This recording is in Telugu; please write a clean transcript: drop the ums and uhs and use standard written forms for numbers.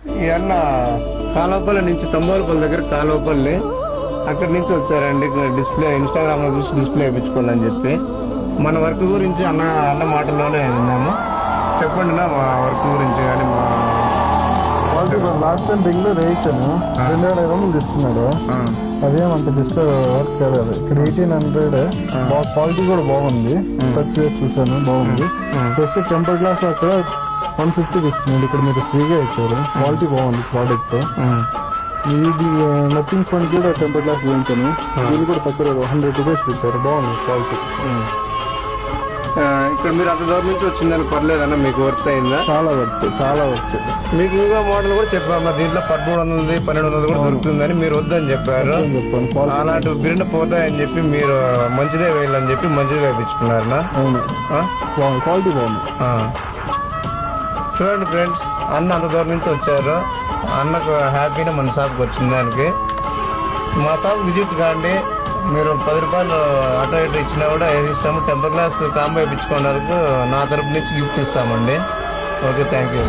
ఈ అన్న కాలువపల్లి నుంచి తంబోలపల్లి దగ్గర కాలువపల్లి అక్కడి నుంచి వచ్చారండి. డిస్ప్లే ఇన్స్టాగ్రామ్ లో చూసి డిస్ప్లే వేయించుకోండి అని చెప్పి మన వర్క్ గురించి అన్న మాటల్లోనే విన్నాము. చెప్పండి నా మా వర్క్ గురించి కానీ మా లాస్ట్ టైం రింగ్ లో వేయించాను 2,500 తీసుకున్నాడు. అదేమంత డిస్ప్లే వర్క్ కాలేదు. ఇక్కడ 1,800 క్వాలిటీ కూడా బాగుంది. టచ్ చేసి చూసాను బాగుంది. ప్లస్ టెంపర్ గ్లాస్ అక్కడ 150 తీసుకున్నాడు. ఇక్కడ మీరు ఫ్రీగా ఇచ్చారు. క్వాలిటీ బాగుంది ప్రోడక్ట్. ఇది నథింగ్ ఫోన్ కూడా టెంపర్ గ్లాస్ వేయించాను. ఇది కూడా తక్కువ 100 రూపీస్ ఇచ్చారు. బాగుంది క్వాలిటీ. ఇక్కడ మీరు అంత దూరం నుంచి వచ్చిందని పర్లేదన్న, మీకు వర్త్ అయిందా? చాలా వర్త్. మీకు ఇంకా మోడల్ కూడా చెప్పాము, దీంట్లో 1300 1200 కూడా దొరుకుతుందని మీరు వద్దని చెప్పారు. అలాంటి బిరిన పోతాయని చెప్పి మీరు మంచిదే వేయాలని చెప్పి మంచిదే వేయించుకున్నారనా? క్వాలిటీ బాగుంది. చూడండి ఫ్రెండ్స్, అన్న అంత దూరం నుంచి వచ్చారు. అన్నకు హ్యాపీగా మన షాప్కి వచ్చిన దానికి. మా షాప్ విజిట్ కాండి. మీరు 10 రూపాయలు అటో ఇటో ఇచ్చినా కూడా ఇస్తాము. టెంపర్ గ్లాస్ కాంబో ఇప్పించుకున్నందుకు నా తరపు నుంచి గిఫ్ట్ ఇస్తామండి. Okay, thank you.